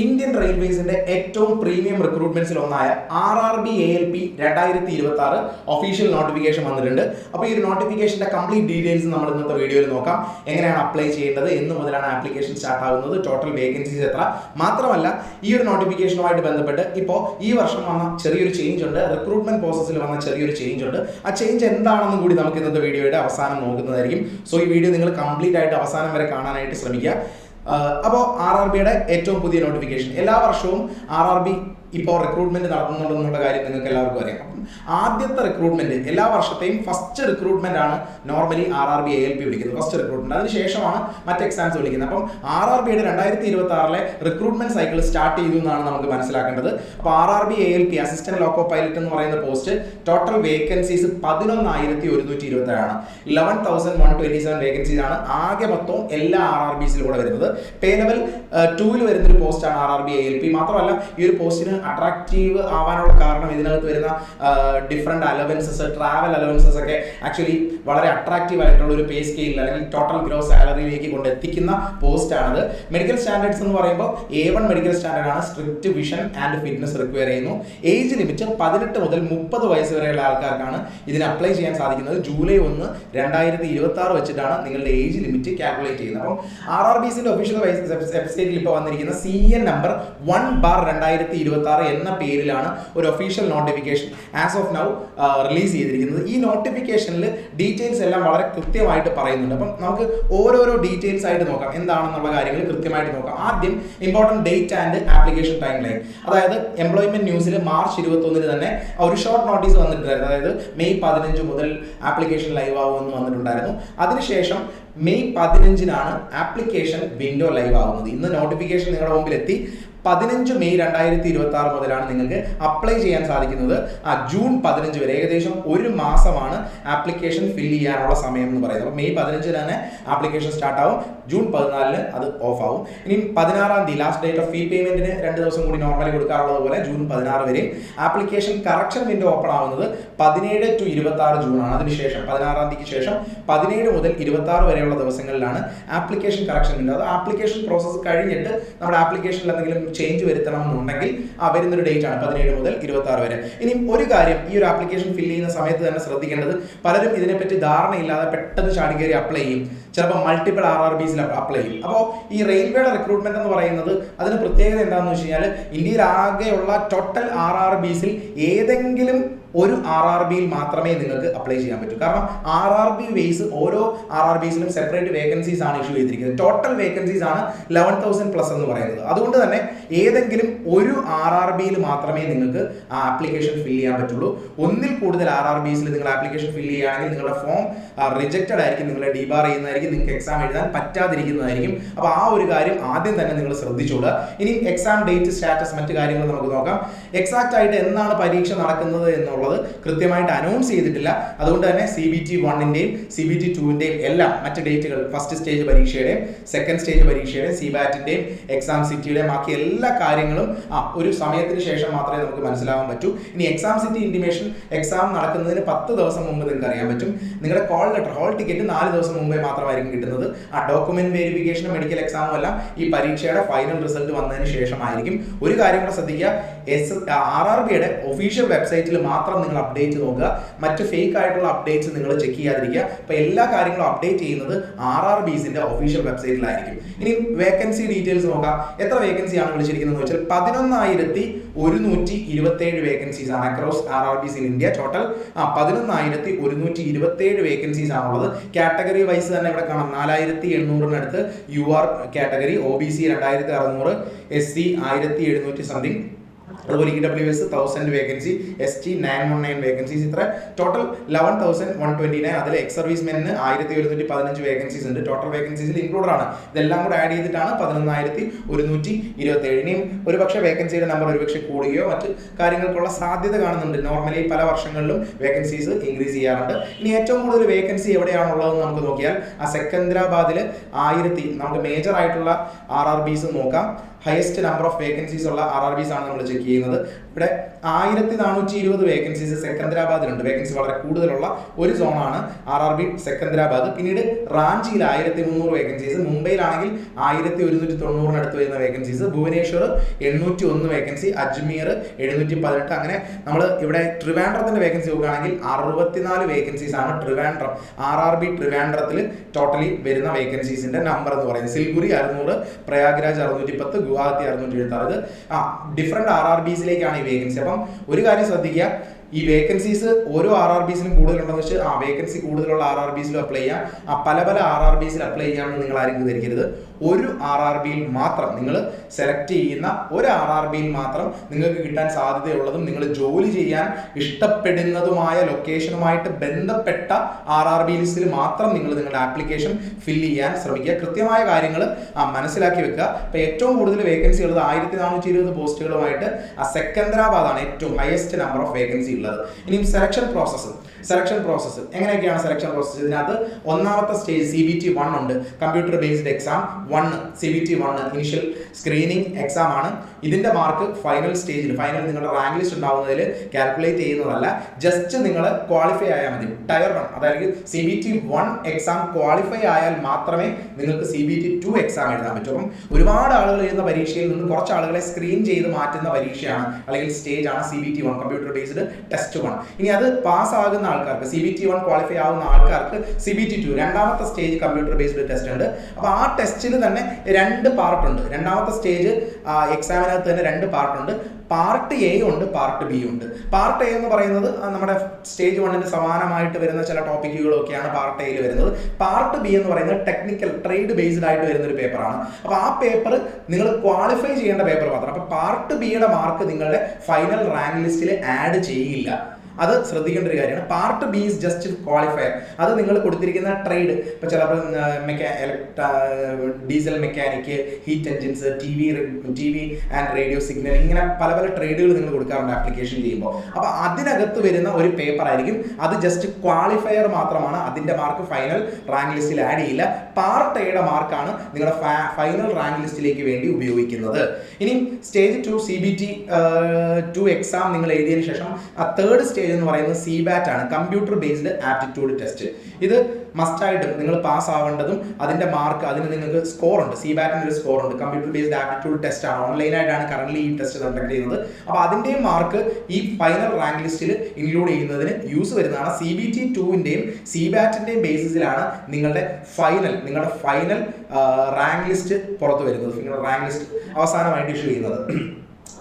Indian റെയിൽവേസിന്റെ ഏറ്റവും premium റിക്രൂട്ട്മെന്റ്സിൽ ഒന്നായ RRB ALP 2026 official notification വന്നിട്ടുണ്ട്. അപ്പോൾ ഈ ഒരു നോട്ടിഫിക്കേഷന്റെ കംപ്ലീറ്റ് ഡീറ്റെയിൽസ് നമ്മൾ ഇന്നത്തെ വീഡിയോയിൽ നോക്കാം. എങ്ങനെയാണ് അപ്ലൈ ചെയ്യേണ്ടത്, എന്ന് മുതലാണ് ആപ്ലിക്കേഷൻ സ്റ്റാർട്ട് ആകുന്നത്, ടോട്ടൽ വേക്കൻസീസ് എത്ര, മാത്രമല്ല ഈ ഒരു നോട്ടിഫിക്കേഷനുമായിട്ട് ബന്ധപ്പെട്ട് ഇപ്പോൾ ഈ വർഷം വന്ന ചെറിയൊരു ചേഞ്ച് ഉണ്ട്, റിക്രൂട്ട്മെന്റ് പ്രോസസ്സിൽ വന്ന ചെറിയൊരു ചേഞ്ച് ഉണ്ട്. ആ ചേഞ്ച് എന്താണെന്നും കൂടി നമുക്ക് ഇന്നത്തെ വീഡിയോയുടെ അവസാനം നോക്കുന്നതായിരിക്കും. സോ ഈ വീഡിയോ നിങ്ങൾ കംപ്ലീറ്റ് ആയിട്ട് അവസാനം വരെ കാണാനായിട്ട് ശ്രമിക്കുക. അപ്പോൾ RRBയുടെ ഏറ്റവും പുതിയ നോട്ടിഫിക്കേഷൻ, എല്ലാ വർഷവും RRB ഇപ്പോൾ റിക്രൂട്ട്മെന്റ് നടത്തുന്നുണ്ടെന്നുള്ള കാര്യം നിങ്ങൾക്ക് എല്ലാവർക്കും അറിയാം. അപ്പം ആദ്യത്തെ റിക്രൂട്ട്മെന്റ് എല്ലാ വർഷത്തെയും ഫസ്റ്റ് റിക്രൂട്ട്മെന്റ് ആണ് നോർമലി RRB ALP വിളിക്കുന്നത്, ഫസ്റ്റ് റിക്രൂട്ട്മെന്റ്. അതിനുശേഷമാണ് മറ്റ് എക്സാംസ് വിളിക്കുന്നത്. അപ്പം RRBയുടെ 2026 റിക്രൂട്ട്മെന്റ് സൈക്കിൾ സ്റ്റാർട്ട് ചെയ്തു എന്നാണ് നമുക്ക് മനസ്സിലാക്കേണ്ടത്. അപ്പോൾ RRB ALP assistant loco pilot എന്ന് പറയുന്ന പോസ്റ്റ് ടോട്ടൽ വേക്കൻസീസ് 11,127 ആണ്. 11,127 വേക്കൻസീസ് ആണ് ആകെ മൊത്തം എല്ലാ RRBസിലൂടെ വരുന്നത്. പേ ലെവൽ 2 വരുന്നൊരു പോസ്റ്റാണ് RRB ALP. മാത്രമല്ല ഈ ഒരു പോസ്റ്റിന് അട്രാക്റ്റീവ് ആവാനുള്ള കാരണം ഇതിനകത്ത് വരുന്ന ഡിഫറെന്റ് അലവൻസസ്, ട്രാവൽ അലവൻസസ് ഒക്കെ ആക്ച്വലി വളരെ അട്രാക്റ്റീവ് ആയിട്ടുള്ള ഒരു പേ സ്കെയിൽ അല്ലെങ്കിൽ ടോട്ടൽ ഗ്രോസ് സാലറിയിലേക്ക് കൊണ്ടെത്തിക്കുന്ന പോസ്റ്റാണത്. മെഡിക്കൽ സ്റ്റാൻഡേർഡ്സ് എന്ന് പറയുമ്പോൾ A1 മെഡിക്കൽ സ്റ്റാൻഡേർഡ് ആണ്. Strict vision and fitness require ചെയ്യുന്നു. ഏജ് ലിമിറ്റ് 18 മുതൽ 30 വയസ്സ് വരെയുള്ള ആൾക്കാർക്കാണ് ഇതിന് അപ്ലൈ ചെയ്യാൻ സാധിക്കുന്നത്. ജൂലൈ 1, 2026 വെച്ചിട്ടാണ് നിങ്ങളുടെ ഏജ് ലിമിറ്റ് കാൽക്കുലേറ്റ് ചെയ്യുന്നത്. അപ്പം RRBസിന്റെ ഒഫീഷ്യൽ വെബ്സൈറ്റിൽ ഇപ്പോൾ വന്നിരിക്കുന്ന CN നമ്പർ 1/2026 എന്ന പേരിലാണ് ഒരു official notification as of now release ചെയ്തിരിക്കുന്നത്. ഈ നോട്ടിഫിക്കേഷനിൽ ഡീറ്റെയിൽസ് എല്ലാം വളരെ കൃത്യമായിട്ട് പറയുന്നുണ്ട്. അപ്പം നമുക്ക് ഓരോരോ ഡീറ്റെയിൽസ് ആയിട്ട് നോക്കാം, എന്താണെന്നുള്ള കാര്യങ്ങൾ കൃത്യമായിട്ട് നോക്കാം. ആദ്യം important date and application time line. അതായത് എംപ്ലോയ്മെന്റ് ന്യൂസിൽ മാർച്ച് 21 തന്നെ ഒരു ഷോർട്ട് നോട്ടീസ് വന്നിട്ടുണ്ടായിരുന്നു. അതായത് മെയ് 15 മുതൽ ആപ്ലിക്കേഷൻ ലൈവ് ആവുമെന്ന് വന്നിട്ടുണ്ടായിരുന്നു. അതിനുശേഷം മെയ് 15 ആപ്ലിക്കേഷൻ വിൻഡോ ലൈവ് ആവുന്നത്. ഇന്ന് നോട്ടിഫിക്കേഷൻ നിങ്ങളുടെ മുമ്പിൽ എത്തി. 15 മെയ് 2026 മുതലാണ് നിങ്ങൾക്ക് അപ്ലൈ ചെയ്യാൻ സാധിക്കുന്നത്. ജൂൺ 15 വരെ ഏകദേശം ഒരു മാസമാണ് ആപ്ലിക്കേഷൻ ഫില്ല് ചെയ്യാനുള്ള സമയം എന്ന് പറയുന്നത്. അപ്പോൾ മെയ് 15 തന്നെ ആപ്ലിക്കേഷൻ സ്റ്റാർട്ട് ആവും, ജൂൺ 14 അത് ഓഫ് ആവും. ഇനി 16 ലാസ്റ്റ് ഡേറ്റ് ഓഫ് ഫീ പേയ്മെന്റിന് 2 ദിവസം കൂടി നോർമലി കൊടുക്കാറുള്ളത് പോലെ ജൂൺ 16 വരെ. ആപ്ലിക്കേഷൻ കറക്ഷൻ വിൻഡോ ഓപ്പൺ ആവുന്നത് 17 to 26 ജൂണാണ്. അതിനുശേഷം 16 ശേഷം 17 മുതൽ 26 വരെയുള്ള ദിവസങ്ങളിലാണ് ആപ്ലിക്കേഷൻ കറക്ഷൻ വിൻഡോ. അത് ആപ്ലിക്കേഷൻ പ്രോസസ്സ് കഴിഞ്ഞിട്ട് നമ്മുടെ ആപ്ലിക്കേഷനിൽ എന്തെങ്കിലും ചേഞ്ച് വരുത്തണം എന്നുണ്ടെങ്കിൽ വരുന്നൊരു ഡേറ്റ് ആണ് 17 മുതൽ 26 വരെ. ഇനി ഒരു കാര്യം ഈ ഒരു ആപ്ലിക്കേഷൻ ഫില്ല് ചെയ്യുന്ന സമയത്ത് തന്നെ ശ്രദ്ധിക്കേണ്ടത്, പലരും ഇതിനെപ്പറ്റി ധാരണയില്ലാതെ പെട്ടെന്ന് ചാടിക്കയറി അപ്ലൈ ചെയ്യും. ചിലപ്പോൾ മൾട്ടിപ്പിൾ RRBസിൽ അപ്ലൈ ചെയ്യും. അപ്പോൾ ഈ റെയിൽവേയുടെ റിക്രൂട്ട്മെന്റ് എന്ന് പറയുന്നത് അതിന് പ്രത്യേകത എന്താണെന്ന് വെച്ച് കഴിഞ്ഞാൽ ഇന്ത്യയിൽ ആകെയുള്ള ടോട്ടൽ RRBസിൽ ഏതെങ്കിലും ഒരു RRBയിൽ മാത്രമേ നിങ്ങൾക്ക് അപ്ലൈ ചെയ്യാൻ പറ്റൂ. കാരണം RRB വേസ് ഓരോ RRBസിലും സെപ്പറേറ്റ് വേക്കൻസീസ് ആണ് ഇഷ്യൂ ചെയ്തിരിക്കുന്നത്. ടോട്ടൽ വേക്കൻസീസ് ആണ് 11,000+ എന്ന് പറയുന്നത്. അതുകൊണ്ട് തന്നെ ഏതെങ്കിലും ഒരു RRBയിൽ മാത്രമേ നിങ്ങൾക്ക് ആ ആപ്ലിക്കേഷൻ ഫില്ല് ചെയ്യാൻ പറ്റുള്ളൂ. ഒന്നിൽ കൂടുതൽ RRBസിൽ നിങ്ങൾ ആപ്ലിക്കേഷൻ ഫില്ല് ചെയ്യുകയാണെങ്കിൽ നിങ്ങളുടെ ഫോം റിജക്റ്റഡ് ആയിരിക്കും, നിങ്ങളെ ഡിബാർ ചെയ്യുന്നതായിരിക്കും, നിങ്ങൾക്ക് എക്സാം എഴുതാൻ പറ്റാതിരിക്കുന്നതായിരിക്കും. അപ്പോൾ ആ ഒരു കാര്യം ആദ്യം തന്നെ നിങ്ങൾ ശ്രദ്ധിച്ചോളുക. ഇനി എക്സാം ഡേറ്റ്, സ്റ്റാറ്റസ്, മറ്റു കാര്യങ്ങൾ നമുക്ക് നോക്കാം. എക്സാക്റ്റ് ആയിട്ട് എന്നാണ് പരീക്ഷ നടക്കുന്നത് എന്നുള്ളത് കൃത്യമായിട്ട് അനൗൺസ് ചെയ്തിട്ടില്ല. അതുകൊണ്ട് തന്നെ CBT 1ന്റെയും CBT 2ന്റെയും എല്ലാം മറ്റ് ഡേറ്റുകൾ, ഫസ്റ്റ് സ്റ്റേജ് പരീക്ഷയുടെയും സെക്കൻഡ് സ്റ്റേജ് പരീക്ഷയുടെയും CBATന്റെയും എക്സാം സിറ്റിയുടെയും ബാക്കി എല്ലാ കാര്യങ്ങളും ഒരു സമയത്തിന് ശേഷം മാത്രമേ നമുക്ക് മനസ്സിലാവാൻ പറ്റൂ. ഇനി എക്സാം സിറ്റി ഇന്റിമേഷൻ എക്സാം നടക്കുന്നതിന് 10 ദിവസം മുമ്പ് നിങ്ങൾക്ക് അറിയാൻ പറ്റും. നിങ്ങളുടെ കോൾ ലെറ്റർ, ഹോൾ ടിക്കറ്റ് 4 ദിവസം മുമ്പേ മാത്രമായിരിക്കും കിട്ടുന്നത്. ഡോക്യുമെന്റ് വെരിഫിക്കേഷനും മെഡിക്കൽ എക്സാമും എല്ലാം ഈ പരീക്ഷയുടെ ഫൈനൽ റിസൾട്ട് വന്നതിന് ശേഷമായിരിക്കും. ഒരു കാര്യം കൂടെ ശ്രദ്ധിക്കുക, RRBയുടെ ഒഫീഷ്യൽ വെബ്സൈറ്റിൽ മാത്രം നിങ്ങൾ അപ്ഡേറ്റ് നോക്കുക. മറ്റ് ഫേക്ക് ആയിട്ടുള്ള അപ്ഡേറ്റ്സ് നിങ്ങൾ ചെക്ക് ചെയ്യാതിരിക്കുക. അപ്പോൾ എല്ലാ കാര്യങ്ങളും അപ്ഡേറ്റ് ചെയ്യുന്നത് RRBസിന്റെ ഒഫീഷ്യൽ വെബ്സൈറ്റിലായിരിക്കും. ഇനി വേക്കൻസി ഡീറ്റെയിൽസ് നോക്കാം. എത്ര വേക്കൻസി ആണ് വിളിച്ചിരിക്കുന്നത് വെച്ചാൽ 11,127 വേക്കൻസീസ് ആണ് across RRBs in India. Total 11,127 vacancies ആണുള്ളത്. കാറ്റഗറി വൈസ് തന്നെ ഇവിടെ കാണാം. 4,800 UR category, OBC 2,600, SC 1,700 something, അതുപോലെ EWS 1,000 വേക്കൻസി, ST 919 വേക്കൻസീസ്. ഇത്ര ടോട്ടൽ 11,129. അതിൽ എക്സ് സർവീസ്മെന്റിന് 1,115 വേക്കൻസീസ് ഉണ്ട്. ടോട്ടൽ വേക്കൻസീസിൽ ഇൻക്ലൂഡഡ് ആണ്. ഇതെല്ലാം കൂടെ ആഡ് ചെയ്തിട്ടാണ് 11,127. ഇനിയും ഒരുപക്ഷെ വേക്കൻസിയുടെ നമ്പർ ഒരുപക്ഷെ കൂടുകയോ മറ്റ് കാര്യങ്ങൾക്കുള്ള സാധ്യത കാണുന്നുണ്ട്. നോർമലി പല വർഷങ്ങളിലും വേക്കൻസീസ് ഇൻക്രീസ് ചെയ്യാറുണ്ട്. ഇനി ഏറ്റവും കൂടുതൽ വേക്കൻസി എവിടെയാണുള്ളതെന്ന് നമുക്ക് നോക്കിയാൽ സെക്കന്ദരാബാദിൽ 1000, നമുക്ക് മേജർ ആയിട്ടുള്ള RRBs നോക്കാം. ഹയസ്റ്റ് നമ്പർ ഓഫ് വേക്കൻസീസ് ഉള്ള RRBs ആണ് നമ്മൾ ചെക്ക് ചെയ്യുന്നത്. ഇവിടെ 1420 വേക്കൻസീസ് സെക്കന്ദരാബാദിലുണ്ട്. വേക്കൻസി വളരെ കൂടുതലുള്ള ഒരു സോണാണ് RRB സെക്കന്ദരാബാദ്. പിന്നീട് റാഞ്ചിയിൽ 1300 വേക്കൻസീസ്, മുംബൈയിലാണെങ്കിൽ 1190 അടുത്ത് വരുന്ന വേക്കൻസീസ്, ഭുവനേശ്വർ 801 വേക്കൻസി, അജ്മീർ 718. അങ്ങനെ നമ്മൾ ഇവിടെ ട്രിവാൻഡ്രത്തിന്റെ വേക്കൻസി നോക്കുകയാണെങ്കിൽ 64 വേക്കൻസീസ് ആണ് ട്രിവാൻഡ്രം RRB ട്രിവാൻഡ്രത്തിൽ ടോട്ടലി വരുന്ന വേക്കൻസീസിന്റെ നമ്പർ എന്ന് പറയുന്നത്. സിൽഗുരി 600, പ്രയാഗ്രാജ് 610, ഗുവാഹത്തി 676. ഡിഫറെന്റ് RRBസിലേക്കാണ് ഈ വേക്കൻസി. അപ്പം ഒരു കാര്യം ശ്രദ്ധിക്കുക, ഈ വേക്കൻസീസ് ഓരോ RRBസിലും കൂടുതലുണ്ടെന്ന് വെച്ച് വേക്കൻസി കൂടുതലുള്ള RRBസിലും അപ്ലൈ ചെയ്യാം, പല പല RRBസിൽ അപ്ലൈ ചെയ്യാമെന്ന് നിങ്ങൾ ആരും ധരിക്കരുത്. ഒരു RRBയിൽ മാത്രം നിങ്ങൾ സെലക്ട് ചെയ്യുന്ന ഒരു RRBയിൽ മാത്രം നിങ്ങൾക്ക് കിട്ടാൻ സാധ്യതയുള്ളതും നിങ്ങൾ ജോലി ചെയ്യാൻ ഇഷ്ടപ്പെടുന്നതുമായ ലൊക്കേഷനുമായിട്ട് ബന്ധപ്പെട്ട RRB ലിസ്റ്റിൽ മാത്രം നിങ്ങൾ നിങ്ങളുടെ ആപ്ലിക്കേഷൻ ഫില്ല് ചെയ്യാൻ ശ്രമിക്കുക. കൃത്യമായ കാര്യങ്ങൾ മനസ്സിലാക്കി വെക്കുക. അപ്പോൾ ഏറ്റവും കൂടുതൽ വേക്കൻസി ഉള്ളത് 1420 പോസ്റ്റുകളുമായിട്ട് സെക്കന്ദരാബാദാണ് ഏറ്റവും ഹയസ്റ്റ് നമ്പർ ഓഫ് വേക്കൻസി ഉള്ളത്. ഇനിയും സെലക്ഷൻ പ്രോസസ്സ് എങ്ങനെയൊക്കെയാണ്? സെലക്ഷൻ പ്രോസസ്സ് ഇതിനകത്ത് ഒന്നാമത്തെ സ്റ്റേജ് CBT 1 ഉണ്ട്, computer based exam 1. CBT 1 initial screening exam ആണ്. ഇതിന്റെ മാർക്ക് ഫൈനൽ നിങ്ങളുടെ റാങ്ക് ലിസ്റ്റ് ഉണ്ടാവുന്നതിൽ കാൽക്കുലേറ്റ് ചെയ്യുന്നതല്ല, ജസ്റ്റ് നിങ്ങൾ ക്വാളിഫൈ ആയാൽ മതി. ടയർ 1 അതായത് CBT 1 എക്സാം ക്വാളിഫൈ ആയാൽ മാത്രമേ നിങ്ങൾക്ക് CBT 2 എക്സാം എഴുതാൻ പറ്റൂ. അപ്പം ഒരുപാട് ആളുകൾ എഴുതുന്ന പരീക്ഷയിൽ നിന്ന് കുറച്ച് ആളുകളെ സ്ക്രീൻ ചെയ്ത് മാറ്റുന്ന പരീക്ഷയാണ് അല്ലെങ്കിൽ സ്റ്റേജ് ആണ് CBT 1 കമ്പ്യൂട്ടർ ബേസ്ഡ് ടെസ്റ്റ് 1. ഇനി അത് പാസ്സാകുന്ന ആൾക്കാർക്ക് CBT 1 ക്വാളിഫൈ ആവുന്ന ആൾക്കാർക്ക് CBT 2 രണ്ടാമത്തെ സ്റ്റേജ് കമ്പ്യൂട്ടർ ബേസ്ഡ് ടെസ്റ്റ് ഉണ്ട്. അപ്പോൾ ആ ടെസ്റ്റിൽ തന്നെ 2 പാർട്ടുണ്ട്. രണ്ടാമത്തെ സ്റ്റേജ് എക്സാമിനകത്ത് തന്നെ 2 പാർട്ടുണ്ട്. പാർട്ട് എ ഉണ്ട്, പാർട്ട് ബി ഉണ്ട്. പാർട്ട് എ എന്ന് പറയുന്നത് നമ്മുടെ സ്റ്റേജ് 1ന് സമാനമായിട്ട് വരുന്ന ചില ടോപ്പിക്കുകളൊക്കെയാണ് പാർട്ട് എയിൽ വരുന്നത്. പാർട്ട് ബി എന്ന് പറയുന്നത് ടെക്നിക്കൽ ട്രേഡ് ബേസ്ഡ് ആയിട്ട് വരുന്ന ഒരു പേപ്പറാണ്. അപ്പോൾ ആ പേപ്പർ നിങ്ങൾ ക്വാളിഫൈ ചെയ്യേണ്ട പേപ്പർ മാത്രം. അപ്പോൾ പാർട്ട് ബിയുടെ മാർക്ക് നിങ്ങളുടെ ഫൈനൽ റാങ്ക് ലിസ്റ്റിൽ ആഡ് ചെയ്യില്ല. അത് ശ്രദ്ധിക്കേണ്ട ഒരു കാര്യമാണ്. Part B is just qualifier. അത് നിങ്ങൾ കൊടുത്തിരിക്കുന്ന ട്രേഡ്, ഇപ്പോൾ ചിലപ്പോൾ diesel mechanic, heat engines, T V and radio signal, ഇങ്ങനെ പല പല ട്രേഡുകൾ നിങ്ങൾ കൊടുക്കാറുണ്ട് ആപ്ലിക്കേഷൻ ചെയ്യുമ്പോൾ. അപ്പോൾ അതിനകത്ത് വരുന്ന ഒരു പേപ്പർ ആയിരിക്കും. അത് ജസ്റ്റ് ക്വാളിഫയർ മാത്രമാണ്. അതിൻ്റെ മാർക്ക് ഫൈനൽ റാങ്ക് ലിസ്റ്റിൽ ആഡ് ചെയ്യില്ല. പാർട്ട് എയുടെ മാർക്കാണ് നിങ്ങളുടെ ഫൈനൽ റാങ്ക് ലിസ്റ്റിലേക്ക് വേണ്ടി ഉപയോഗിക്കുന്നത്. ഇനി സ്റ്റേജ് 2 CBT 2 എക്സാം നിങ്ങൾ എഴുതിയതിനു ശേഷം തേർഡ് സ്റ്റേജ് എന്ന് പറയുന്നത് CBAT ആണ്, കമ്പ്യൂട്ടർ ബേസ്ഡ് ആപ്റ്റിറ്റ്യൂഡ് ടെസ്റ്റ്. ഇത് മസ്റ്റായിട്ടും നിങ്ങൾ പാസ് ആവേണ്ടതും അതിന്റെ മാർക്ക്, അതിന് നിങ്ങൾക്ക് സ്കോർ ഉണ്ട്. CBATന് ഒരു സ്കോർ ഉണ്ട്. കമ്പ്യൂട്ടർ ബേസ്ഡ് ആപ്റ്റിറ്റ്യൂഡ് ടെസ്റ്റ് ആണ്, ഓൺലൈനായിട്ടാണ് കറന്റ് ഈ ടെസ്റ്റ് കണ്ടക്ട് ചെയ്യുന്നത്. അപ്പോൾ അതിന്റെയും മാർക്ക് ഈ ഫൈനൽ റാങ്ക് ലിസ്റ്റിൽ ഇൻക്ലൂഡ് ചെയ്യുന്നതിന് യൂസ് വരുന്നതാണ്. CBT 2ന്റെയും CBATന്റെയും ബേസിസിലാണ് നിങ്ങളുടെ ഫൈനൽ റാങ്ക് ലിസ്റ്റ് പുറത്തു വരുന്നത്, നിങ്ങളുടെ റാങ്ക് ലിസ്റ്റ് അവസാനമായിട്ട് ഇഷ്യൂ ചെയ്യുന്നത്.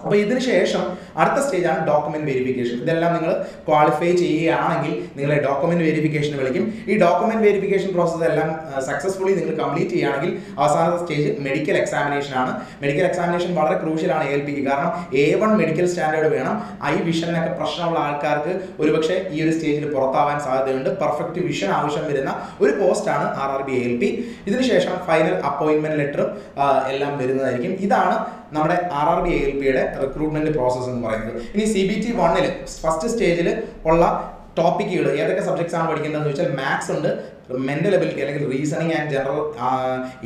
അപ്പോൾ ഇതിന് ശേഷം അടുത്ത സ്റ്റേജാണ് ഡോക്യുമെന്റ് വെരിഫിക്കേഷൻ. ഇതെല്ലാം നിങ്ങൾ ക്വാളിഫൈ ചെയ്യുകയാണെങ്കിൽ നിങ്ങളെ ഡോക്യുമെന്റ് വെരിഫിക്കേഷന് വിളിക്കും. ഈ ഡോക്യുമെന്റ് വെരിഫിക്കേഷൻ പ്രോസസ്സ് എല്ലാം സക്സസ്ഫുള്ളി നിങ്ങൾ കംപ്ലീറ്റ് ചെയ്യുകയാണെങ്കിൽ അവസാനത്തെ സ്റ്റേജ് മെഡിക്കൽ എക്സാമിനേഷൻ ആണ്. മെഡിക്കൽ എക്സാമിനേഷൻ വളരെ ക്രൂഷ്യലാണ് ALPക്ക്. കാരണം A1 മെഡിക്കൽ സ്റ്റാൻഡേർഡ് വേണം. ഐ വിഷനൊക്കെ പ്രശ്നമുള്ള ആൾക്കാർക്ക് ഒരുപക്ഷെ ഈ ഒരു സ്റ്റേജിൽ പുറത്താവാൻ സാധ്യതയുണ്ട്. പെർഫെക്റ്റ് വിഷൻ ആവശ്യം വരുന്ന ഒരു പോസ്റ്റാണ് RRB ALP. ഇതിനുശേഷം ഫൈനൽ അപ്പോയിന്റ്മെന്റ് ലെറ്ററും എല്ലാം വരുന്നതായിരിക്കും. ഇതാണ് നമ്മുടെ RRB ALPയുടെ റിക്രൂട്ട്മെന്റ് പ്രോസസ്സ് എന്ന് പറയുന്നത്. ഇനി CBT 1 ഫസ്റ്റ് സ്റ്റേജിൽ ഉള്ള ടോപ്പിക്കുകൾ ഏതൊക്കെ സബ്ജക്ട്സ് ആണ് പഠിക്കേണ്ടതെന്ന് വെച്ചാൽ മാത്സ് ഉണ്ട്, മെന്റൽ എബിലിറ്റി അല്ലെങ്കിൽ reasoning and general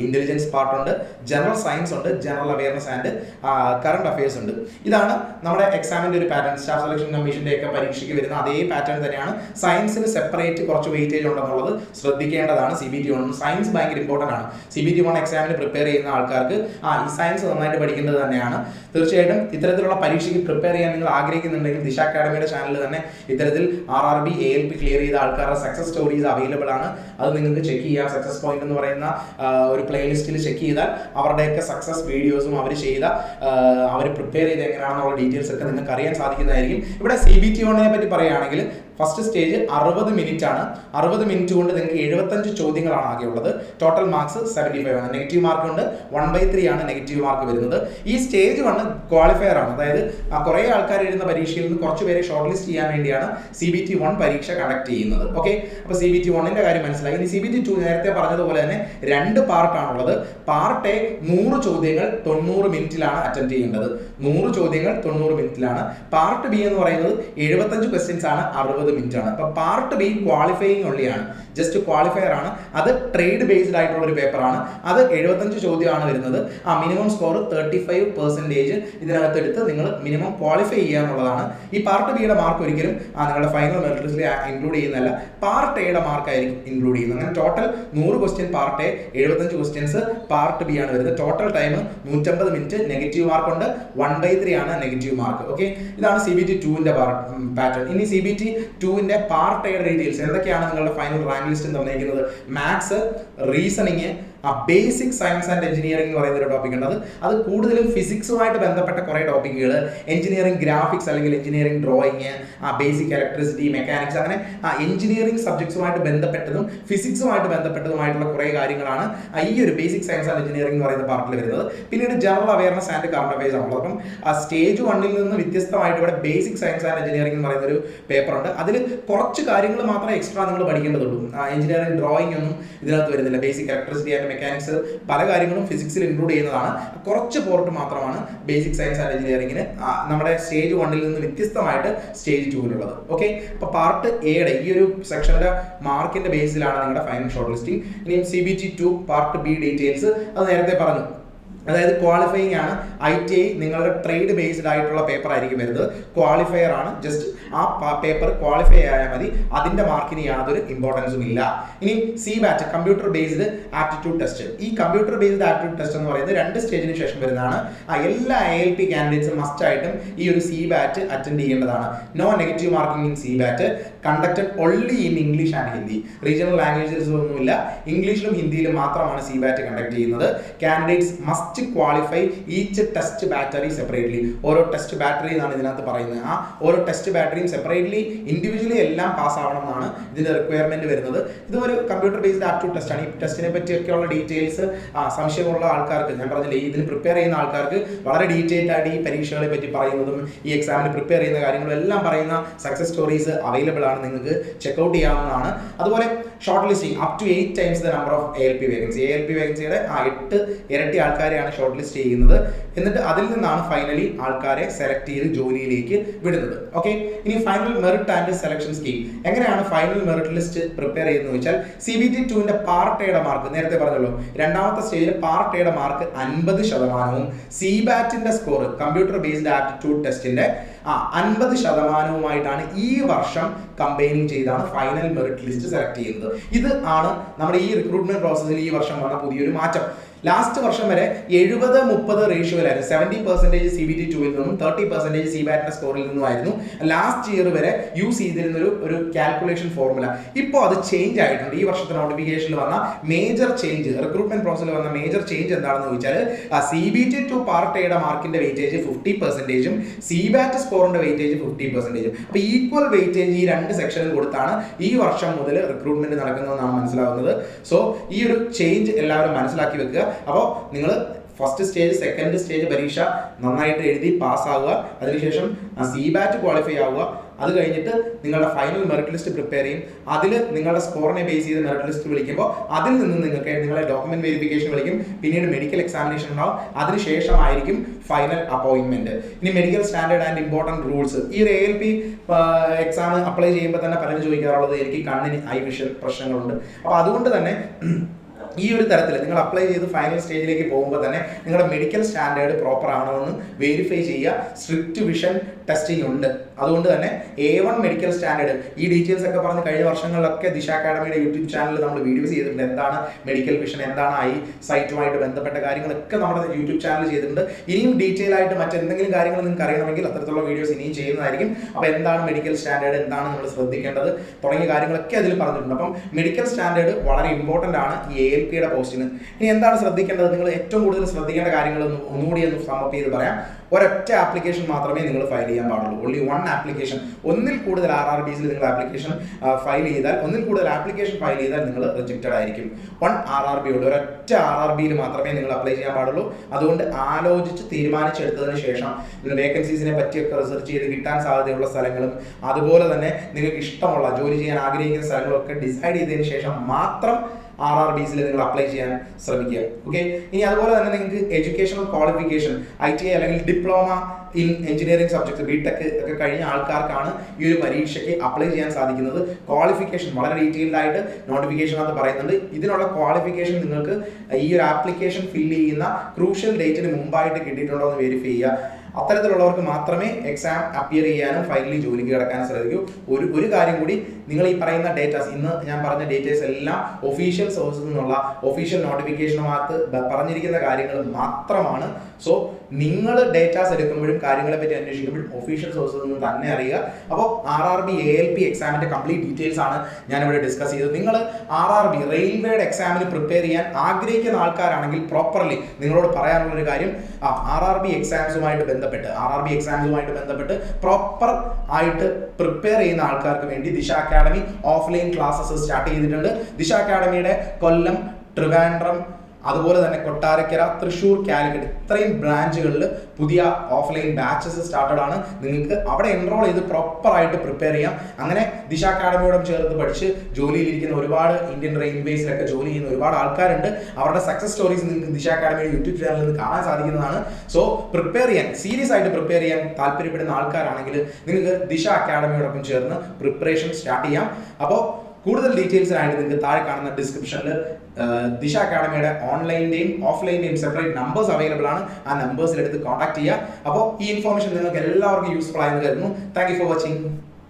intelligence part ഉണ്ട്, ജനറൽ സയൻസ് ഉണ്ട്, general awareness and current affairs ഉണ്ട്. ഇതാണ് നമ്മുടെ എക്സാമിന്റെ ഒരു പാറ്റേൺ. സ്റ്റാഫ് സെലക്ഷൻ കമ്മീഷന്റെ ഒക്കെ പരീക്ഷയ്ക്ക് വരുന്ന അതേ പാറ്റേൺ തന്നെയാണ്. സയൻസിന് സെപ്പറേറ്റ് കുറച്ച് വെയിറ്റേജ് ഉണ്ടെന്നുള്ളത് ശ്രദ്ധിക്കേണ്ടതാണ്. CBT 1 സയൻസ് ഭയങ്കര ഇമ്പോർട്ടൻ്റ് ആണ്. CBT 1 എക്സാമിന് പ്രിപ്പയർ ചെയ്യുന്ന ആൾക്കാർക്ക് ഈ സയൻസ് നന്നായിട്ട് പഠിക്കേണ്ടത് തന്നെയാണ്. തീർച്ചയായിട്ടും ഇത്തരത്തിലുള്ള പരീക്ഷയ്ക്ക് പ്രിപ്പയർ ചെയ്യാൻ നിങ്ങൾ ആഗ്രഹിക്കുന്നുണ്ടെങ്കിൽ ദിശ അക്കാഡമിയുടെ ചാനലിൽ തന്നെ ഇത്തരത്തിൽ RRB ALP ക്ലിയർ ചെയ്ത ആൾക്കാരുടെ സക്സസ് സ്റ്റോറീസ് അവൈലബിൾ ആണ്. അത് നിങ്ങൾക്ക് ചെക്ക് ചെയ്യാം. സക്സസ് പോയിന്റ് എന്ന് പറയുന്ന ഒരു പ്ലേലിസ്റ്റിൽ ചെക്ക് ചെയ്താൽ അവരുടെയൊക്കെ സക്സസ് വീഡിയോസും അവർ പ്രിപ്പയർ ചെയ്ത് എങ്ങനെയാണെന്നുള്ള ഡീറ്റെയിൽസ് ഒക്കെ നിങ്ങൾക്ക് അറിയാൻ സാധിക്കുന്നതായിരിക്കും. ഇവിടെ CBT 1 പറ്റി പറയുകയാണെങ്കിൽ ഫസ്റ്റ് സ്റ്റേജ് 60 മിനിറ്റ് ആണ്. 60 മിനിറ്റ് കൊണ്ട് നിങ്ങൾക്ക് 75 ചോദ്യങ്ങളാണ് ആകെ ഉള്ളത്. ടോട്ടൽ മാർക്സ് 75 ആണ്. നെഗറ്റീവ് മാർക്ക് ഉണ്ട് 1/3 ആണ് നെഗറ്റീവ് മാർക്ക് വരുന്നത്. ഈ സ്റ്റേജ് 1 ക്വാളിഫയർ ആണ്. അതായത് കുറേ ആൾക്കാർ എഴുതുന്ന പരീക്ഷയിൽ നിന്ന് കുറച്ച് പേരെ ഷോർട്ട് ലിസ്റ്റ് ചെയ്യാൻ വേണ്ടിയാണ് CBT 1 പരീക്ഷ കണ്ടക്ട് ചെയ്യുന്നത്. ഓക്കെ, അപ്പോൾ CBT 1ന്റെ കാര്യം മനസ്സിലായി. ഇനി CBT 2 നേരത്തെ പറഞ്ഞതുപോലെ തന്നെ 2 പാർട്ടാണുള്ളത്. പാർട്ട് എ 100 ചോദ്യങ്ങൾ 90 മിനിറ്റിലാണ് അറ്റൻഡ് ചെയ്യേണ്ടത്. 100 ചോദ്യങ്ങൾ 90 മിനിറ്റിലാണ്. പാർട്ട് ബി എന്ന് പറയുന്നത് 75 ക്വസ്റ്റ്യൻസ് ആണ് 60 മിനിറ്റ് ആണ്. അപ്പോൾ പാർട്ട് ബി ക്വാളിഫയിങ് ഒള്ളിയാണ്, ജസ്റ്റ് ക്വാളിഫയർ ആണ്. അത് ട്രേഡ് ബേസ്ഡ് ആയിട്ടുള്ള ഒരു പേപ്പറാണ്. അത് 75 ചോദ്യമാണ് വരുന്നത്. മിനിമം സ്കോർ 35% ഇതിനകത്ത് എടുത്ത് നിങ്ങൾ മിനിമം ക്വാളിഫൈ ചെയ്യുക എന്നുള്ളതാണ്. ഈ പാർട്ട് ബിയുടെ മാർക്ക് ഒരിക്കലും നിങ്ങളുടെ ഫൈനൽ മെറിറ്റ് ലിസ്റ്റിൽ ഇൻക്ലൂഡ് ചെയ്യുന്നതല്ല, പാർട്ട് എയുടെ മാർക്കായിരിക്കും ഇൻക്ലൂഡ് ചെയ്യുന്നത്. അങ്ങനെ total 100 question part A, 75 questions part B ആണ് വരുന്നത്. Total time 150 minute. Negative mark ഉണ്ട്, 1/3 ആണ് നെഗറ്റീവ് മാർക്ക്. ഓക്കെ, ഇതാണ് CBT 2ന്റെ പാറ്റേൺ. ഇനി CBT 2ന്റെ പാർട്ട് എയുടെ ഡീറ്റെയിൽസ് എന്തൊക്കെയാണ് നിങ്ങളുടെ ഫൈനൽ റാങ്ക് ലിസ്റ്റ് നിർണ്ണയിക്കുന്നത്. Maths, reasoning, basic science and engineering എന്ന് പറയുന്ന ഒരു ടോപ്പിക് ഉണ്ട്. അത് കൂടുതലും ഫിസിക്സുമായിട്ട് ബന്ധപ്പെട്ട കുറേ ടോപ്പിക്കുകൾ, എഞ്ചിനീയറിംഗ് ഗ്രാഫിക്സ് അല്ലെങ്കിൽ engineering drawing, basic electricity, mechanics, അങ്ങനെ എഞ്ചിനീയറിംഗ് സബ്ജക്ട്സുമായിട്ട് ബന്ധപ്പെട്ടതും ഫിസിക്സുമായിട്ട് ബന്ധപ്പെട്ടതുമായിട്ടുള്ള കുറേ കാര്യങ്ങളാണ് ഈ ഒരു ബേസിക് സയൻസ് ആൻഡ് എഞ്ചിനീയറിംഗ് എന്ന് പറയുന്ന പാർട്ടിൽ വരുന്നത്. പിന്നീട് general awareness and current affairs ആണല്ലോ. അപ്പം സ്റ്റേജ് 1ൽ നിന്ന് വ്യത്യസ്തമായിട്ട് ഇവിടെ ബേസിക് സയൻസ് ആൻഡ് എഞ്ചിനീയറിംഗ് എന്ന് പറയുന്ന ഒരു പേപ്പർ ഉണ്ട്. അതിൽ കുറച്ച് കാര്യങ്ങൾ മാത്രമേ എക്സ്ട്രാ നിങ്ങൾ പഠിക്കേണ്ടതുള്ളൂ. എഞ്ചിനീയറിംഗ് ഡ്രോയിങ് ഒന്നും ഇതിനകത്ത് വരുന്നില്ല. ബേസിക് ഇലക്ട്രിസിറ്റി ആൻഡ് മെക്കാനിക്സ് പല കാര്യങ്ങളും ഫിസിക്സിൽ ഇൻക്ലൂഡ് ചെയ്യുന്നതാണ്. കുറച്ച് പോർട്ട് മാത്രമാണ് ബേസിക് സയൻസ് ആൻഡ് എഞ്ചിനീയറിംഗിന് നമ്മുടെ സ്റ്റേജ് 1ൽ നിന്ന് വ്യത്യസ്തമായിട്ട് സ്റ്റേജ് 2ലുള്ളത്. ഓക്കെ, അപ്പോൾ പാർട്ട് എയുടെ ഈ ഒരു സെക്ഷന്റെ മാർക്കിന്റെ ബേസിലാണ് നിങ്ങളുടെ ഫൈനൽ ഷോർട്ട് ലിസ്റ്റിംഗ്. ഇനിയും CBT 2 പാർട്ട് ബി ഡീറ്റെയിൽസ് അത് നേരത്തെ പറഞ്ഞു. അതായത് ക്വാളിഫയിങ് ആണ്. ITI നിങ്ങളുടെ ട്രേഡ് ബേസ്ഡ് ആയിട്ടുള്ള പേപ്പർ ആയിരിക്കും വരുന്നത്. ക്വാളിഫയർ ആണ്, ജസ്റ്റ് ആ പേപ്പർ ക്വാളിഫൈ ആയാൽ മതി, അതിന്റെ മാർക്കിന് യാതൊരു ഇമ്പോർട്ടൻസും ഇല്ല. ഇനി CBAT computer based aptitude test. ഈ കമ്പ്യൂട്ടർ ബേസ്ഡ് ആപ്റ്റിറ്റ്യൂഡ് ടെസ്റ്റ് എന്ന് പറയുന്നത് 2 സ്റ്റേജിന് ശേഷം വരുന്നതാണ്. എല്ലാ ALP കാൻഡിഡേറ്റ്സും മസ്റ്റ് ആയിട്ടും ഈ ഒരു CBAT അറ്റൻഡ് ചെയ്യേണ്ടതാണ്. No negative marking in CBAT, conducted only in English and Hindi. Regional languages ഒന്നുമില്ല, ഇംഗ്ലീഷിലും ഹിന്ദിയിലും മാത്രമാണ് CBAT കണ്ടക്ട് ചെയ്യുന്നത്. Candidates must qualify each test battery separately. ഓരോ ടെസ്റ്റ് ബാറ്ററി എന്നാണ് ഇതിനകത്ത് പറയുന്നത്. ഓരോ ടെസ്റ്റ് ബാറ്ററിയും സെപ്പറേറ്റ്ലി ഇൻഡിവിജ്വലി എല്ലാം പാസ് ആവണം എന്നാണ് ഇതിന്റെ റിക്വയർമെന്റ് വരുന്നത്. ഇത് ഒരു കമ്പ്യൂട്ടർ ബേസ്ഡ് ആപ്റ്റിറ്റ്യൂഡ് ടെസ്റ്റ് ആണ്. ഈ ടെസ്റ്റിനെ പറ്റിയൊക്കെയുള്ള ഡീറ്റെയിൽസ് സംശയമുള്ള ആൾക്കാർക്ക്, ഞാൻ പറഞ്ഞില്ലേ, ഇതിന് പ്രിപ്പയർ ചെയ്യുന്ന ആൾക്കാർക്ക് വളരെ ഡീറ്റെയിൽഡ് ആയിട്ട് ഈ പരീക്ഷകളെ പറ്റി പറയുന്നതും ഈ എക്സാമിന് പ്രിപ്പയർ ചെയ്യുന്ന കാര്യങ്ങളും എല്ലാം പറയുന്ന സക്സസ് സ്റ്റോറീസ് അവൈലബിൾ ആണ്, നിങ്ങൾക്ക് ചെക്ക്ഔട്ട് ചെയ്യാവുന്നതാണ്. അതുപോലെ shortlisting up to 8 times the number of ALP vacancy. ALP വേക്കൻസിയുടെ 8 ഇരട്ടി ആൾക്കാരെയാണ് ഷോർട്ട് ലിസ്റ്റ് ചെയ്യുന്നത്. എന്നിട്ട് അതിൽ നിന്നാണ് ഫൈനലി ആൾക്കാരെ സെലക്ട് ചെയ്ത് ജോലിയിലേക്ക് വിടുന്നത്. ഓക്കെ, ഇനി final merit and selection scheme. എങ്ങനെയാണ് ഫൈനൽ മെറിറ്റ് ലിസ്റ്റ് പ്രിപ്പയർ ചെയ്യുന്നത് വെച്ചാൽ CBT 2ന്റെ പാർട്ട് എയുടെ മാർക്ക് നേരത്തെ പറഞ്ഞല്ലോ, രണ്ടാമത്തെ സ്റ്റേജിൽ പാർട്ട് എയുടെ മാർക്ക് 50%, CBATന്റെ സ്കോർ കമ്പ്യൂട്ടർ ബേസ്ഡ് ആപ്റ്റിറ്റ്യൂഡ് ടെസ്റ്റിന്റെ 50%-ാണ് ഈ വർഷം കമ്പൈനിങ് ചെയ്താണ് ഫൈനൽ മെറിറ്റ് ലിസ്റ്റ് സെലക്ട് ചെയ്യുന്നത്. ഇത് ആണ് നമ്മുടെ ഈ റിക്രൂട്ട്മെന്റ് പ്രോസസ്സിൽ ഈ വർഷം വന്ന പുതിയൊരു മാറ്റം. ലാസ്റ്റ് വർഷം വരെ 70-30 റേഷ്യോയിലായിരുന്നു. 70% CBT 2ൽ നിന്നും 30% CBATന്റെ സ്കോറിൽ നിന്നുമായിരുന്നു ലാസ്റ്റ് ഇയർ വരെ യൂസ് ചെയ്തിരുന്ന ഒരു കാൽക്കുലേഷൻ ഫോർമുല. ഇപ്പോൾ അത് ചേഞ്ച് ആയിട്ടുണ്ട്. ഈ വർഷത്തെ നോട്ടിഫിക്കേഷനിൽ വന്ന മേജർ ചേഞ്ച്, റിക്രൂട്ട്മെന്റ് പ്രോസസ്സിൽ വന്ന മേജർ ചേഞ്ച് എന്താണെന്ന് ചോദിച്ചാൽ CBT 2 പാർട്ട് എയുടെ മാർക്കിന്റെ വെയിറ്റേജ് 50%, CBAT സ്കോറിന്റെ വെയിറ്റേജ് 50%. അപ്പോൾ ഈക്വൽ വെയിറ്റേജ് ഈ 2 സെക്ഷനും കൊടുത്താണ് ഈ വർഷം മുതൽ റിക്രൂട്ട്മെന്റ് നടക്കുന്നതെന്നാണ് മനസ്സിലാവുന്നത്. സോ ഈ ഒരു ചേഞ്ച് എല്ലാവരും മനസ്സിലാക്കി വെക്കുക. അപ്പോൾ നിങ്ങൾ ഫസ്റ്റ് സ്റ്റേജ്, സെക്കൻഡ് സ്റ്റേജ് പരീക്ഷ നന്നായിട്ട് എഴുതി പാസ്സാവുക. അതിനുശേഷം CBAT ക്വാളിഫൈ ആവുക. അത് കഴിഞ്ഞിട്ട് നിങ്ങളുടെ ഫൈനൽ മെറിറ്റ് ലിസ്റ്റ് പ്രിപ്പയർ ചെയ്യും. അതിൽ നിങ്ങളുടെ സ്കോറിനെ ബേസ് ചെയ്ത് മെറിറ്റ് ലിസ്റ്റ് വിളിക്കുമ്പോൾ അതിൽ നിന്ന് നിങ്ങൾക്ക് നിങ്ങളെ ഡോക്യുമെന്റ് വെരിഫിക്കേഷൻ വിളിക്കും. പിന്നീട് മെഡിക്കൽ എക്സാമിനേഷൻ ഉണ്ടാവും. അതിനുശേഷമായിരിക്കും ഫൈനൽ അപ്പോയിന്റ്മെന്റ്. ഇനി medical standard and important rules. ഈ ഒരു ALP എക്സാം അപ്ലൈ ചെയ്യുമ്പോൾ തന്നെ പലരും ചോദിക്കാറുള്ളത് എനിക്ക് കണ്ണിന് ഐ വിഷൻ പ്രശ്നങ്ങളുണ്ട്. അപ്പോൾ അതുകൊണ്ട് തന്നെ ഈ ഒരു തരത്തിൽ നിങ്ങൾ അപ്ലൈ ചെയ്ത് ഫൈനൽ സ്റ്റേജിലേക്ക് പോകുമ്പോൾ തന്നെ നിങ്ങളുടെ മെഡിക്കൽ സ്റ്റാൻഡേർഡ് പ്രോപ്പർ ആണോ എന്ന് വെരിഫൈ ചെയ്യുക. സ്ട്രിക്റ്റ് വിഷൻ ടെസ്റ്റിംഗ് ഉണ്ട്. അതുകൊണ്ട് തന്നെ A1 മെഡിക്കൽ സ്റ്റാൻഡേർഡ്, ഈ ഡീറ്റെയിൽസ് ഒക്കെ പറഞ്ഞ് കഴിഞ്ഞ വർഷങ്ങളിലൊക്കെ ദിശ അക്കാഡമിയുടെ യൂട്യൂബ് ചാനലിൽ നമ്മൾ വീഡിയോസ് ചെയ്തിട്ടുണ്ട്. എന്താണ് മെഡിക്കൽ വിഷൻ, എന്താണ് ഐ സൈറ്റുമായിട്ട് ബന്ധപ്പെട്ട കാര്യങ്ങളൊക്കെ നമ്മുടെ യൂട്യൂബ് ചാനൽ ചെയ്തിട്ടുണ്ട്. ഇനിയും ഡീറ്റെയിൽ ആയിട്ട് മറ്റെന്തെങ്കിലും കാര്യങ്ങൾ നിങ്ങൾക്ക് അറിയണമെങ്കിൽ അത്തരത്തിലുള്ള വീഡിയോസ് ഇനിയും ചെയ്യുന്നതായിരിക്കും. അപ്പോൾ എന്താണ് മെഡിക്കൽ സ്റ്റാൻഡേർഡ്, എന്താണ് നമ്മൾ ശ്രദ്ധിക്കേണ്ടത് തുടങ്ങിയ കാര്യങ്ങളൊക്കെ അതിൽ പറഞ്ഞിട്ടുണ്ട്. അപ്പം മെഡിക്കൽ സ്റ്റാൻഡേർഡ് വളരെ ഇമ്പോർട്ടൻ്റ് ആണ് ഈ ALPയുടെ പോസ്റ്റിന്. ഇനി എന്താണ് ശ്രദ്ധിക്കേണ്ടത്, നിങ്ങൾ ഏറ്റവും കൂടുതൽ ശ്രദ്ധിക്കേണ്ട കാര്യങ്ങൾ ഒന്നുകൂടി ഒന്ന് സമ്മപ്പ് ചെയ്ത് പറയാം. ഒരൊറ്റ ആപ്ലിക്കേഷൻ മാത്രമേ നിങ്ങൾ ഫയൽ ചെയ്യാൻ പാടുള്ളൂ. Only 1 application. ഒന്നിൽ കൂടുതൽ RRBസിൽ നിങ്ങൾ ആപ്ലിക്കേഷൻ ഫയൽ ചെയ്താൽ, ഒന്നിൽ കൂടുതൽ ആപ്ലിക്കേഷൻ ഫയൽ ചെയ്താൽ നിങ്ങൾ റിജക്റ്റഡ് ആയിരിക്കും. 1 RRB ഉള്ളൂ. ഒരൊറ്റ RRBയിൽ മാത്രമേ നിങ്ങൾ അപ്ലൈ ചെയ്യാൻ പാടുള്ളൂ. അതുകൊണ്ട് ആലോചിച്ച് തീരുമാനിച്ചെടുത്തതിന് ശേഷം നിങ്ങൾ വേക്കൻസീസിനെ പറ്റിയൊക്കെ റിസർച്ച് ചെയ്ത് കിട്ടാൻ സാധ്യതയുള്ള സ്ഥലങ്ങളും അതുപോലെ തന്നെ നിങ്ങൾക്ക് ഇഷ്ടമുള്ള ജോലി ചെയ്യാൻ ആഗ്രഹിക്കുന്ന സ്ഥലങ്ങളൊക്കെ ഡിസൈഡ് ചെയ്തതിന് ശേഷം മാത്രം RRBs നിങ്ങൾ അപ്ലൈ ചെയ്യാൻ ശ്രമിക്കുക. ഓക്കെ, ഇനി അതുപോലെ തന്നെ നിങ്ങൾക്ക് എഡ്യൂക്കേഷണൽ ക്വാളിഫിക്കേഷൻ ITI അല്ലെങ്കിൽ diploma in engineering subjects BTech ഒക്കെ കഴിഞ്ഞ ആൾക്കാർക്കാണ് ഈ ഒരു പരീക്ഷയ്ക്ക് അപ്ലൈ ചെയ്യാൻ സാധിക്കുന്നത്. ക്വാളിഫിക്കേഷൻ വളരെ ഡീറ്റെയിൽഡ് ആയിട്ട് നോട്ടിഫിക്കേഷനകത്ത് പറയുന്നുണ്ട്. ഇതിനുള്ള ക്വാളിഫിക്കേഷൻ നിങ്ങൾക്ക് ഈ ഒരു ആപ്ലിക്കേഷൻ ഫില്ല് ചെയ്യുന്ന ക്രൂഷ്യൽ ഡേറ്റിന് മുമ്പായിട്ട് കിട്ടിയിട്ടുണ്ടോ എന്ന് വെരിഫൈ ചെയ്യുക. അത്തരത്തിലുള്ളവർക്ക് മാത്രമേ എക്സാം അപ്പിയർ ചെയ്യാനും ഫൈനലി ജോലിക്ക് കിടക്കാനും സാധിക്കൂ. ഒരു കാര്യം കൂടി, നിങ്ങൾ ഈ പറയുന്ന ഡേറ്റാസ്, ഇന്ന് ഞാൻ പറഞ്ഞ ഡേറ്റാസ് എല്ലാം ഒഫീഷ്യൽ സോഴ്സിൽ നിന്നുള്ള ഒഫീഷ്യൽ നോട്ടിഫിക്കേഷനുമായിട്ട് പറഞ്ഞിരിക്കുന്ന കാര്യങ്ങൾ മാത്രമാണ്. സോ നിങ്ങൾ ഡേറ്റാസ് എടുക്കുമ്പോഴും കാര്യങ്ങളെ പറ്റി അന്വേഷിക്കുമ്പോഴും ഒഫീഷ്യൽ സോഴ്സിൽ നിന്ന് തന്നെ അറിയുക. അപ്പോൾ RRB ALP എക്സാമിന്റെ കംപ്ലീറ്റ് ഡീറ്റെയിൽസ് ആണ് ഞാനിവിടെ ഡിസ്കസ് ചെയ്തത്. നിങ്ങൾ RRB റെയിൽവേയുടെ എക്സാമിന് പ്രിപ്പയർ ചെയ്യാൻ ആഗ്രഹിക്കുന്ന ആൾക്കാരാണെങ്കിൽ പ്രോപ്പർലി നിങ്ങളോട് പറയാനുള്ള ഒരു കാര്യം, RRB എക്സാംസുമായിട്ട് ബന്ധപ്പെട്ട് പ്രോപ്പർ ആയിട്ട് പ്രിപ്പയർ ചെയ്യുന്ന ആൾക്കാർക്ക് വേണ്ടി ദിശ അക്കാഡമി ഓഫ്ലൈൻ ക്ലാസ്സസ് സ്റ്റാർട്ട് ചെയ്തിട്ടുണ്ട്. ദിശ അക്കാഡമിയുടെ കൊല്ലം, ട്രിവാൻഡ്രം, അതുപോലെ തന്നെ കൊട്ടാരക്കര, തൃശ്ശൂർ, കാലിക്കറ്റ് ഇത്രയും ബ്രാഞ്ചുകളിൽ പുതിയ ഓഫ്ലൈൻ ബാച്ചസ് സ്റ്റാർട്ടഡ് ആണ്. നിങ്ങൾക്ക് അവിടെ എൻറോൾ ചെയ്ത് പ്രോപ്പറായിട്ട് പ്രിപ്പയർ ചെയ്യാം. അങ്ങനെ ദിശ അക്കാഡമിയോടും ചേർത്ത് പഠിച്ച് ജോലിയിലിരിക്കുന്ന ഒരുപാട് ഇന്ത്യൻ റെയിൽവേസിലൊക്കെ ജോലി ചെയ്യുന്ന ഒരുപാട് ആൾക്കാരുണ്ട്. അവരുടെ സക്സസ് സ്റ്റോറീസ് നിങ്ങൾക്ക് ദിശ അക്കാഡമിയുടെ യൂട്യൂബ് ചാനലിൽ നിന്ന് കാണാൻ സാധിക്കുന്നതാണ്. സോ പ്രിപ്പയർ ചെയ്യാൻ, സീരിയസ് ആയിട്ട് പ്രിപ്പയർ ചെയ്യാൻ താല്പര്യപ്പെടുന്ന ആൾക്കാരാണെങ്കിൽ നിങ്ങൾക്ക് ദിശ അക്കാഡമിയോടൊപ്പം ചേർന്ന് പ്രിപ്പറേഷൻ സ്റ്റാർട്ട് ചെയ്യാം. അപ്പോൾ കൂടുതൽ ഡീറ്റെയിൽസിനായിട്ട് നിങ്ങൾക്ക് താഴെ കാണുന്ന ഡിസ്ക്രിപ്ഷനിൽ ദിശ അക്കാഡമിയുടെ ഓൺലൈൻ്റെയും ഓഫ്ലൈൻ്റെയും സെപ്പറേറ്റ് നമ്പേഴ്സ് അവൈലബിൾ ആണ്. ആ നമ്പേഴ്സിലെടുത്ത് കോൺടാക്ട് ചെയ്യുക. അപ്പോൾ ഈ ഇൻഫോർമേഷൻ നിങ്ങൾക്ക് എല്ലാവർക്കും യൂസ്ഫുൾ ആയെന്ന് കരുതുന്നു. Thank you for watching.